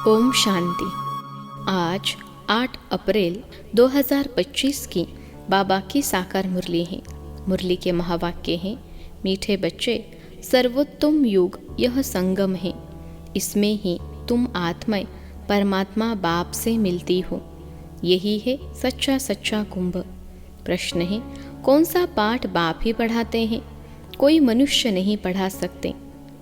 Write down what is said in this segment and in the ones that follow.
ओम शांति। आज 8 अप्रैल 2025 की बाबा की साकार मुरली है। मुरली के महावाक्य हैं, मीठे बच्चे, सर्वोत्तम युग यह संगम है। इसमें ही तुम आत्मा परमात्मा बाप से मिलती हो। यही है सच्चा सच्चा कुंभ। प्रश्न है, कौन सा पाठ बाप ही पढ़ाते हैं? कोई मनुष्य नहीं पढ़ा सकते।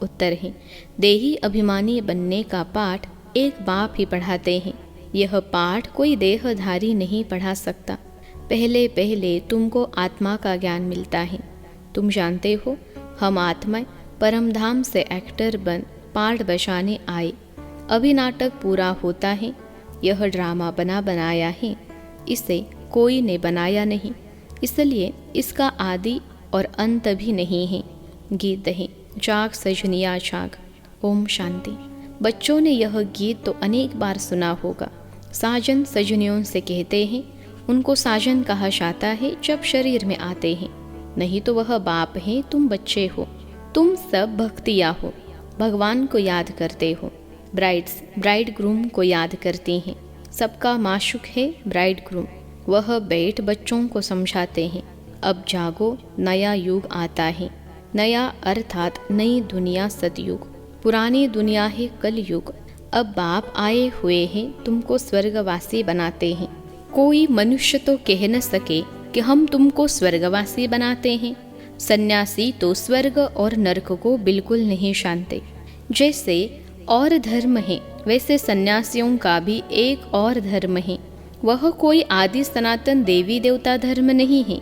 उत्तर है, देही अभिमानी बनने का पाठ एक बाप ही पढ़ाते हैं। यह पाठ कोई देहधारी नहीं पढ़ा सकता। पहले पहले तुमको आत्मा का ज्ञान मिलता है। तुम जानते हो, हम आत्मा परमधाम से एक्टर बन पाठ बजाने आए। अभी नाटक पूरा होता है। यह ड्रामा बना बनाया है, इसे कोई ने बनाया नहीं, इसलिए इसका आदि और अंत भी नहीं है। गीत है, जाग सजनिया जाग। ओम शांति। बच्चों ने यह गीत तो अनेक बार सुना होगा। साजन सजनियों से कहते हैं, उनको साजन कहा जाता है जब शरीर में आते हैं, नहीं तो वह बाप है, तुम बच्चे हो। तुम सब भक्तिया हो, भगवान को याद करते हो। ब्राइड्स ब्राइड ग्रूम को याद करती हैं। सबका माशुक है ब्राइड ग्रूम। वह बैठ बच्चों को समझाते हैं, अब जागो, नया युग आता है। नया अर्थात नई दुनिया सतयुग, पुरानी दुनिया है कलयुग। अब बाप आए हुए हैं, तुमको स्वर्गवासी बनाते हैं। कोई मनुष्य तो कह न सके कि हम तुमको स्वर्गवासी बनाते हैं। सन्यासी तो स्वर्ग और नरक को बिल्कुल नहीं जानते। जैसे और धर्म है, वैसे सन्यासियों का भी एक और धर्म है। वह कोई आदि सनातन देवी देवता धर्म नहीं है।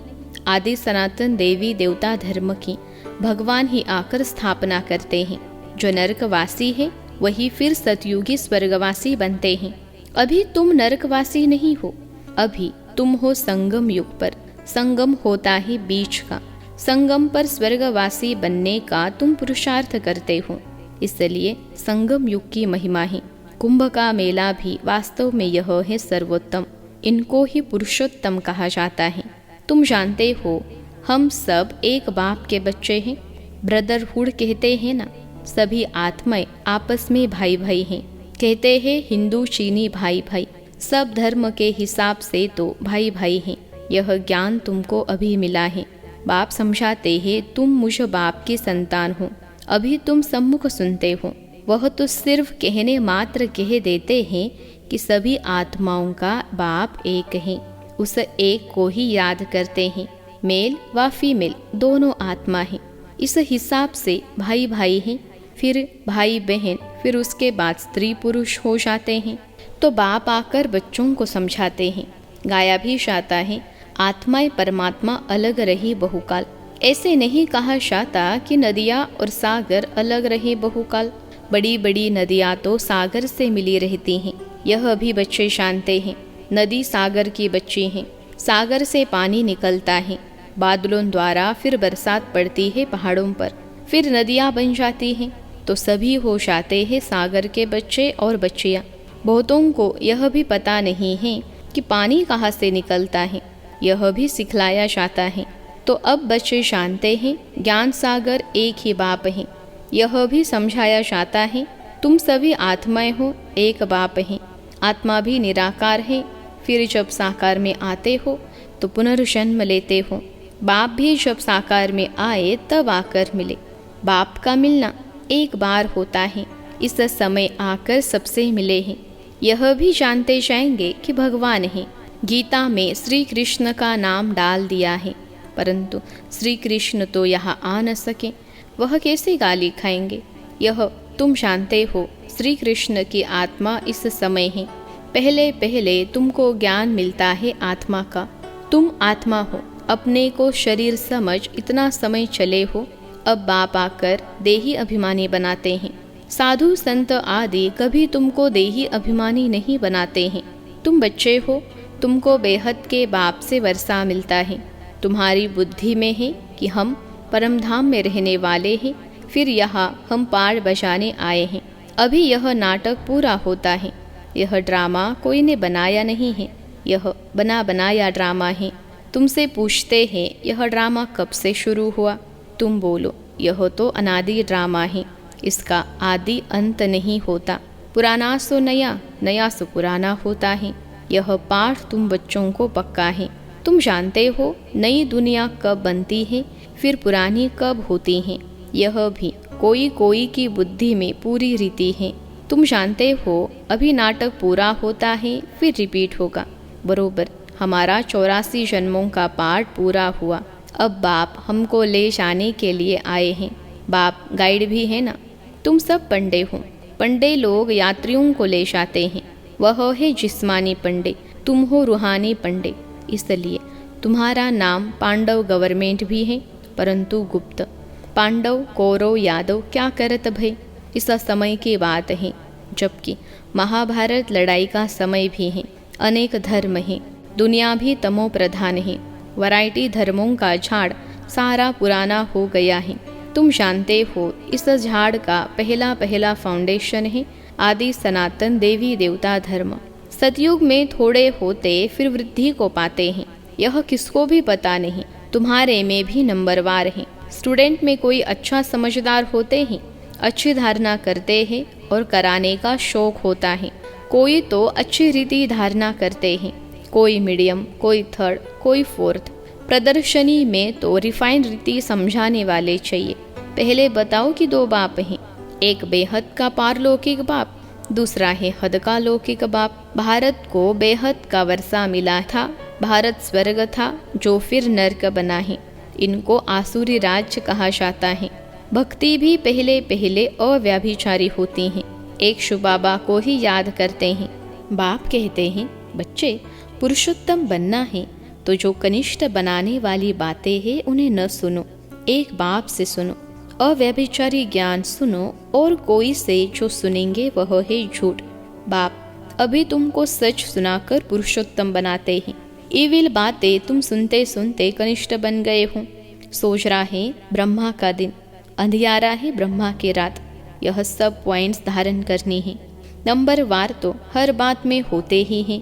आदि सनातन देवी देवता धर्म की भगवान ही आकर स्थापना करते हैं। जो नरकवासी है वही फिर सतयुगी स्वर्गवासी बनते हैं। अभी तुम नरकवासी नहीं हो, अभी तुम हो संगम युग पर। संगम होता है बीच का। संगम पर स्वर्गवासी बनने का तुम पुरुषार्थ करते हो, इसलिए संगम युग की महिमा है। कुंभ का मेला भी वास्तव में यह है सर्वोत्तम। इनको ही पुरुषोत्तम कहा जाता है। तुम जानते हो, हम सब एक बाप के बच्चे हैं। ब्रदरहुड कहते हैं ना, सभी आत्माएं आपस में भाई भाई हैं। कहते हैं हिंदू चीनी भाई भाई, सब धर्म के हिसाब से तो भाई भाई हैं। यह ज्ञान तुमको अभी मिला है। बाप समझाते हैं, तुम मुझ बाप की संतान हो। अभी तुम सम्मुख सुनते हो। वह तो सिर्फ कहने मात्र कह देते हैं कि सभी आत्माओं का बाप एक है। उस एक को ही याद करते हैं। मेल व फीमेल दोनों आत्मा हैं। इस हिसाब से भाई भाई हैं, फिर भाई बहन, फिर उसके बाद स्त्री पुरुष हो जाते हैं। तो बाप आकर बच्चों को समझाते हैं। गाया भी जाता है, आत्माएं परमात्मा अलग रही बहुकाल। ऐसे नहीं कहा जाता कि नदियाँ और सागर अलग रहे बहुकाल। बड़ी बड़ी नदियाँ तो सागर से मिली रहती हैं। यह भी बच्चे जानते हैं। नदी सागर की बच्ची है। सागर से पानी निकलता है, बादलों द्वारा फिर बरसात पड़ती है पहाड़ों पर, फिर नदियाँ बन जाती हैं। तो सभी हो जाते हैं सागर के बच्चे और बच्चियाँ। बहुतों को यह भी पता नहीं है कि पानी कहाँ से निकलता है, यह भी सिखलाया जाता है। तो अब बच्चे जानते हैं, ज्ञान सागर एक ही बाप है। यह भी समझाया जाता है, तुम सभी आत्माएं हो, एक बाप है। आत्मा भी निराकार है। फिर जब साकार में आते हो तो पुनर्जन्म लेते हो। बाप भी जब साकार में आए तब आकर मिले। बाप का मिलना एक बार होता है। इस समय आकर सबसे मिले हैं। यह भी जानते जाएंगे कि भगवान है। गीता में श्री कृष्ण का नाम डाल दिया है, परंतु श्री कृष्ण तो यहाँ आ न सके, वह कैसे गाली खाएंगे? यह तुम जानते हो। श्री कृष्ण की आत्मा इस समय है। पहले पहले तुमको ज्ञान मिलता है आत्मा का। तुम आत्मा हो, अपने को शरीर समझ इतना समय चले हो। अब बाप आकर देही अभिमानी बनाते हैं। साधु संत आदि कभी तुमको देही अभिमानी नहीं बनाते हैं। तुम बच्चे हो, तुमको बेहद के बाप से वर्षा मिलता है। तुम्हारी बुद्धि में है कि हम परमधाम में रहने वाले हैं, फिर यहाँ हम पार बजाने आए हैं। अभी यह नाटक पूरा होता है। यह ड्रामा कोई ने बनाया नहीं है, यह बना बनाया ड्रामा है। तुमसे पूछते हैं, यह ड्रामा कब से शुरू हुआ? तुम बोलो, यह तो अनादि ड्रामा है, इसका आदि अंत नहीं होता। पुराना सो नया, नया सो पुराना होता है। यह पाठ तुम बच्चों को पक्का है। तुम जानते हो नई दुनिया कब बनती है, फिर पुरानी कब होती है। यह भी कोई कोई की बुद्धि में पूरी रीति है। तुम जानते हो अभी नाटक पूरा होता है, फिर रिपीट होगा। बरोबर हमारा 84 जन्मों का पाठ पूरा हुआ। अब बाप हमको ले जाने के लिए आए हैं। बाप गाइड भी है ना। तुम सब पंडे हो। पंडे लोग यात्रियों को ले जाते हैं। वह है जिस्मानी पंडे, तुम हो रूहानी पंडे। इसलिए तुम्हारा नाम पांडव गवर्नमेंट भी है, परंतु गुप्त। पांडव कौरव यादव क्या करत भय, इस समय की बात है। जबकि महाभारत लड़ाई का समय भी है। अनेक धर्म हैं, दुनिया भी तमो प्रधान है। वैरायटी धर्मों का झाड़ सारा पुराना हो गया है। तुम जानते हो इस झाड़ का पहला पहला फाउंडेशन है आदि सनातन देवी देवता धर्म। सतयुग में थोड़े होते फिर वृद्धि को पाते हैं, यह किसको भी पता नहीं। तुम्हारे में भी नंबरवार है। स्टूडेंट में कोई अच्छा समझदार होते हैं, अच्छी धारणा करते हैं और कराने का शौक होता है। कोई तो अच्छी रीति धारणा करते हैं, कोई मीडियम, कोई थर्ड, कोई फोर्थ। प्रदर्शनी में तो रिफाइंड रीति समझाने वाले चाहिए। पहले बताओ कि दो बाप हैं, एक बेहद का पारलौकिक बाप, दूसरा है हद का लौकिक बाप। भारत को बेहद का वर्षा मिला था। भारत स्वर्ग था जो फिर नर्क बना है। इनको आसुरी राज्य कहा जाता है। भक्ति भी पहले पहले अव्यभिचारी होती है। एक शिव बाबा को ही याद करते हैं। बाप कहते हैं बच्चे पुरुषोत्तम बनना है तो जो कनिष्ठ बनाने वाली बातें हैं उन्हें न सुनो, एक बाप से सुनो। अव्यभिचारी ज्ञान सुनो और कोई से जो सुनेंगे वह है झूठ। बाप अभी तुमको सच सुनाकर पुरुषोत्तम बनाते हैं। इविल बातें तुम सुनते सुनते कनिष्ठ बन गए हो। सोच रहा है ब्रह्मा का दिन, अंधियारा है ब्रह्मा की रात। यह सब पॉइंट्स धारण करनी है। नंबर वार तो हर बात में होते ही हैं।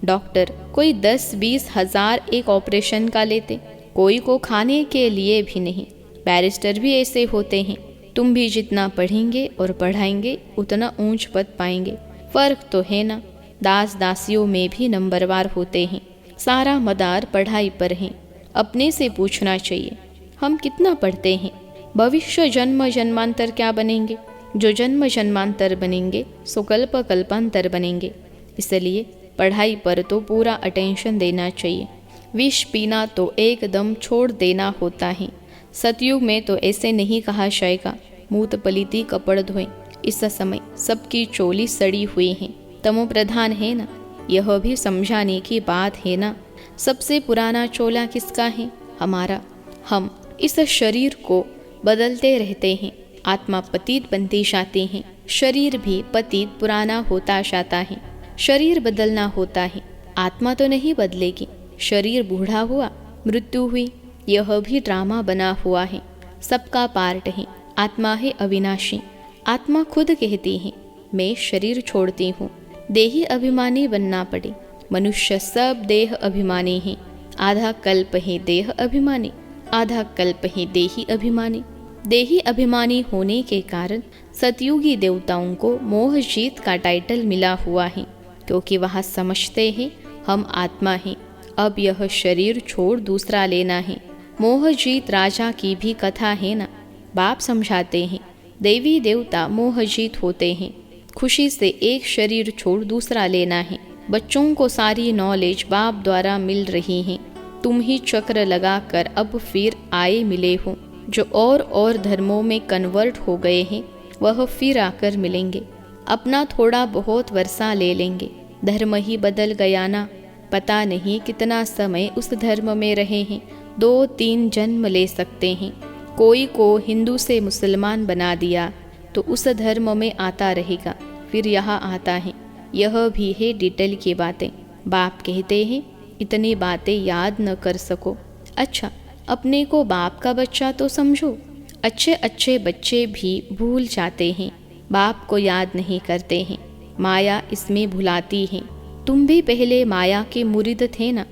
डॉक्टर कोई 10-20 हजार एक ऑपरेशन का लेते, कोई को खाने के लिए भी नहीं। बैरिस्टर भी ऐसे होते हैं। तुम भी जितना पढ़ेंगे और पढ़ाएंगे उतना ऊंच पद पाएंगे। फर्क तो है ना। दास दासियों में भी नंबरवार होते हैं। सारा मदार पढ़ाई पर है। अपने से पूछना चाहिए हम कितना पढ़ते हैं। भविष्य जन्म जन्मांतर क्या बनेंगे। जो जन्म जन्मांतर बनेंगे सो कल्प कल्पांतर बनेंगे। इसलिए पढ़ाई पर तो पूरा अटेंशन देना चाहिए। विष पीना तो एकदम छोड़ देना होता है। सतयुग में तो ऐसे नहीं कहा जाएगा मूत पलीती कपड़ धोए। इस समय सबकी चोली सड़ी हुई है, तमो प्रधान है ना। यह भी समझाने की बात है ना। सबसे पुराना चोला किसका है, हमारा। हम इस शरीर को बदलते रहते हैं। आत्मा पतित बनती जाती है, शरीर भी पतित पुराना होता जाता है। शरीर बदलना होता है, आत्मा तो नहीं बदलेगी। शरीर बूढ़ा हुआ, मृत्यु हुई, यह भी ड्रामा बना हुआ है। सबका पार्ट है। आत्मा है अविनाशी। आत्मा खुद कहती है मैं शरीर छोड़ती हूँ। देही अभिमानी बनना पड़े। मनुष्य सब देह अभिमानी है। आधा कल्प है देह अभिमानी, आधा कल्प है देही अभिमानी। देही अभिमानी होने के कारण सतयुगी देवताओं को मोह जीत का टाइटल मिला हुआ है, क्योंकि वह समझते हैं हम आत्मा हैं। अब यह शरीर छोड़ दूसरा लेना है। मोह जीत राजा की भी कथा है ना। बाप समझाते हैं देवी देवता मोह जीत होते हैं। खुशी से एक शरीर छोड़ दूसरा लेना है। बच्चों को सारी नॉलेज बाप द्वारा मिल रही है। तुम ही चक्र लगाकर अब फिर आए मिले हो। जो और धर्मों में कन्वर्ट हो गए हैं वह फिर आकर मिलेंगे। अपना थोड़ा बहुत वर्षा ले लेंगे। धर्म ही बदल गया ना। पता नहीं कितना समय उस धर्म में रहे हैं। 2-3 जन्म ले सकते हैं। कोई को हिंदू से मुसलमान बना दिया तो उस धर्म में आता रहेगा, फिर यहाँ आता है। यह भी है डिटेल की बातें। बाप कहते हैं इतनी बातें याद न कर सको। अच्छा, अपने को बाप का बच्चा तो समझो। अच्छे अच्छे बच्चे भी भूल जाते हैं, बाप को याद नहीं करते हैं। माया इसमें भुलाती है। तुम भी पहले माया के मुरीद थे ना,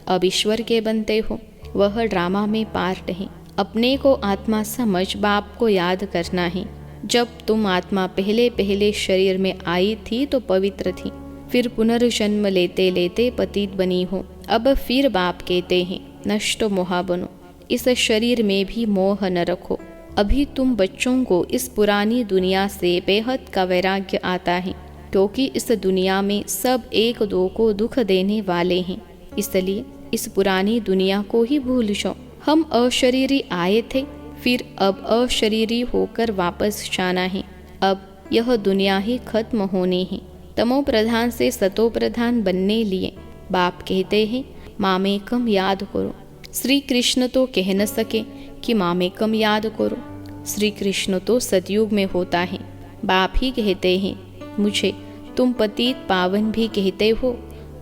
अब ईश्वर के बनते हो। वह ड्रामा में पार्ट है। अपने को आत्मा समझ बाप को याद करना है। जब तुम आत्मा पहले पहले शरीर में आई थी तो पवित्र थी, फिर पुनर्जन्म लेते लेते पतित बनी हो। अब फिर बाप कहते हैं नष्ट मोहा बनो, इस शरीर में भी मोह न रखो। अभी तुम बच्चों को इस पुरानी दुनिया से बेहद का वैराग्य आता है, क्योंकि इस दुनिया में सब एक दो को दुख देने वाले हैं। इसलिए इस पुरानी दुनिया को ही भूल जाओ। हम अशरीरी आए थे, फिर अब अशरीरी होकर वापस जाना है। अब यह दुनिया ही खत्म होनी है। तमो प्रधान से सतो प्रधान बनने लिए बाप कहते हैं मामेकम याद करो। श्री कृष्ण तो कह न सके कि मामेकम याद करो। श्री कृष्ण तो सतयुग में होता है। बाप ही कहते हैं मुझे तुम पतित पावन भी कहते हो,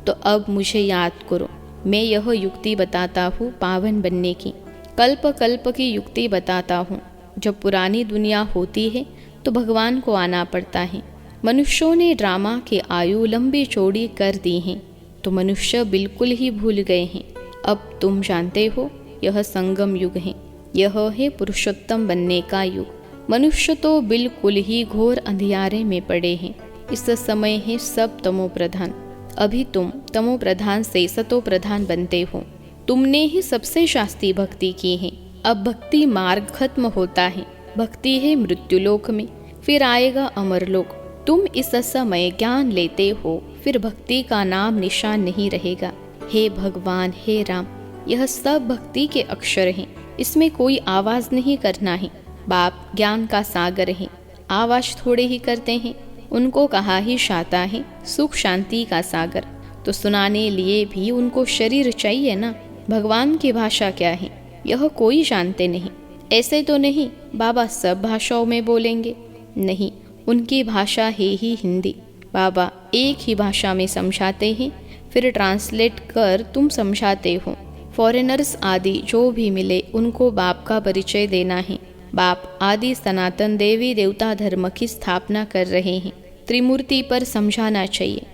तो अब मुझे याद करो। मैं यह युक्ति बताता हूँ पावन बनने की, कल्प कल्प की युक्ति बताता हूँ। जब पुरानी दुनिया होती है तो भगवान को आना पड़ता है। मनुष्यों ने ड्रामा की आयु लंबी चौड़ी कर दी है, तो मनुष्य बिल्कुल ही भूल गए हैं। अब तुम जानते हो यह संगम युग है, यह है पुरुषोत्तम बनने का युग। मनुष्य तो बिल्कुल ही घोर अंधियारे में पड़े हैं। इस समय है सब तमो प्रधान। अभी तुम तमो प्रधान से सतो प्रधान बनते हो। तुमने ही सबसे शास्त्री भक्ति की है। अब भक्ति मार्ग खत्म होता है। भक्ति है मृत्युलोक में, फिर आएगा अमरलोक। तुम इस समय ज्ञान लेते हो, फिर भक्ति का नाम निशान नहीं रहेगा। हे भगवान, हे राम, यह सब भक्ति के अक्षर हैं। इसमें कोई आवाज नहीं करना है। बाप ज्ञान का सागर है, आवाज थोड़े ही करते हैं। उनको कहा ही जाता है सुख शांति का सागर, तो सुनाने लिए भी उनको शरीर चाहिए ना। भगवान की भाषा क्या है यह कोई जानते नहीं। ऐसे तो नहीं बाबा सब भाषाओं में बोलेंगे, नहीं, उनकी भाषा है ही हिंदी। बाबा एक ही भाषा में समझाते हैं, फिर ट्रांसलेट कर तुम समझाते हो। फॉरेनर्स आदि जो भी मिले उनको बाप का परिचय देना है। बाप आदि सनातन देवी देवता धर्म की स्थापना कर रहे हैं। त्रिमूर्ति पर समझाना चाहिए।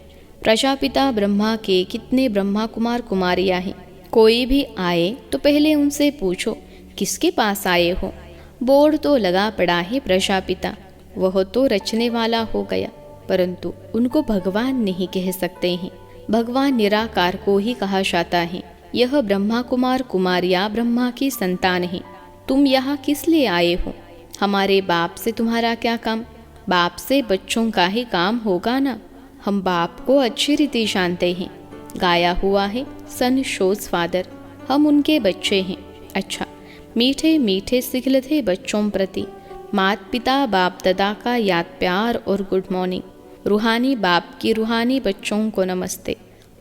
प्रजापिता ब्रह्मा के कितने ब्रह्मा कुमार कुमारियां हैं। कोई भी आए तो पहले उनसे पूछो किसके पास आए हो। बोर्ड तो लगा पड़ा है प्रजापिता, वह तो रचने वाला हो गया, परंतु उनको भगवान नहीं कह सकते हैं। भगवान निराकार को ही कहा जाता है। यह ब्रह्मा कुमार कुमारियां ब्रह्मा की संतान हैं। तुम यहाँ किस लिए आए हो? हमारे बाप से तुम्हारा क्या काम? बाप से बच्चों का ही काम होगा ना। हम बाप को अच्छी रीति जानते हैं। गाया हुआ है सन शोज फादर, हम उनके बच्चे हैं। अच्छा, मीठे मीठे सिखलते बच्चों प्रति माता पिता बाप दादा का याद प्यार और गुड मॉर्निंग। रूहानी बाप की रूहानी बच्चों को नमस्ते।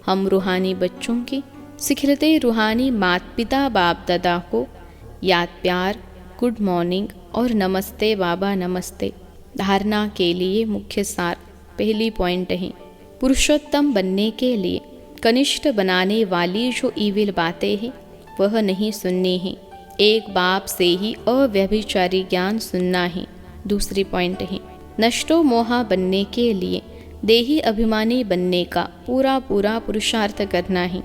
हम रूहानी बच्चों की सिखलते रूहानी माता पिता बाप दादा को याद प्यार, गुड मॉर्निंग और नमस्ते बाबा नमस्ते। धारणा के लिए मुख्य सार पहली पॉइंट है, पुरुषोत्तम बनने के लिए कनिष्ठ बनाने वाली जो ईविल बातें हैं वह नहीं सुननी है। एक बाप से ही अव्यभिचारी ज्ञान सुनना है। दूसरी पॉइंट है, नष्टो मोहा बनने के लिए देही अभिमानी बनने का पूरा पूरा पुरुषार्थ करना है।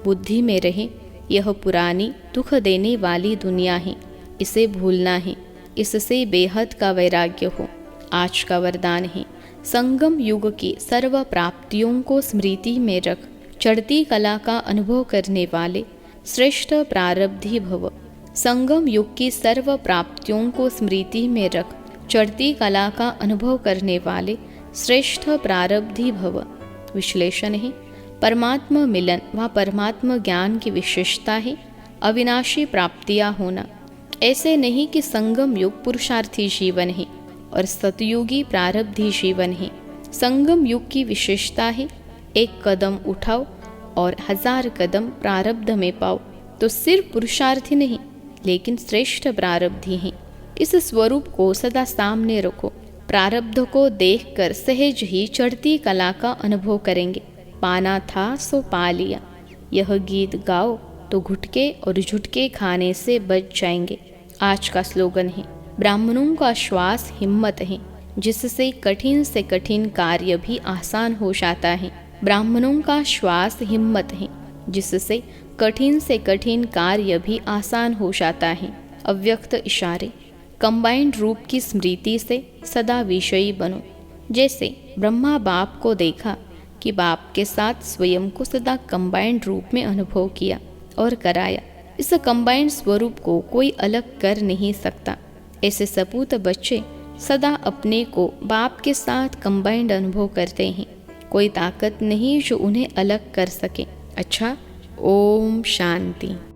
बुद्धि में रहे यह पुरानी दुख देने वाली दुनिया है, इसे भूलना है। इससे बेहद का वैराग्य हो। आज का वरदान है, संगम युग की सर्व प्राप्तियों को स्मृति में रख चढ़ती कला का अनुभव करने वाले श्रेष्ठ प्रारब्धी भव। संगम युग की सर्व प्राप्तियों को स्मृति में रख चढ़ती कला का अनुभव करने वाले श्रेष्ठ प्रारब्धी भव। विश्लेषण है, परमात्मा मिलन व परमात्मा ज्ञान की विशेषता है अविनाशी प्राप्तियां होना। ऐसे नहीं कि संगम युग पुरुषार्थी जीवन है और सतयुगी प्रारब्धी जीवन है। संगम युग की विशेषता है एक कदम उठाओ और 1000 कदम प्रारब्ध में पाओ। तो सिर्फ पुरुषार्थी नहीं लेकिन श्रेष्ठ प्रारब्धी हैं। इस स्वरूप को सदा सामने रखो। प्रारब्ध को देखकर सहज ही चढ़ती कला का अनुभव करेंगे। पाना था सो पा लिया, यह गीत गाओ तो गुटके और झुटके खाने से बच जाएंगे। आज का स्लोगन है, ब्राह्मणों का श्वास हिम्मत है जिससे कठिन से कठिन कार्य भी आसान हो जाता है। ब्राह्मणों का श्वास हिम्मत है जिससे कठिन से कठिन कार्य भी आसान हो जाता है। अव्यक्त इशारे, कंबाइंड रूप की स्मृति से सदा विषयी बनो। जैसे ब्रह्मा बाप को देखा कि बाप के साथ स्वयं को सदा कंबाइंड रूप में अनुभव किया और कराया। इस कंबाइंड स्वरूप को कोई अलग कर नहीं सकता। ऐसे सपूत बच्चे सदा अपने को बाप के साथ कंबाइंड अनुभव करते हैं। कोई ताकत नहीं जो उन्हें अलग कर सके। अच्छा, ओम शांति।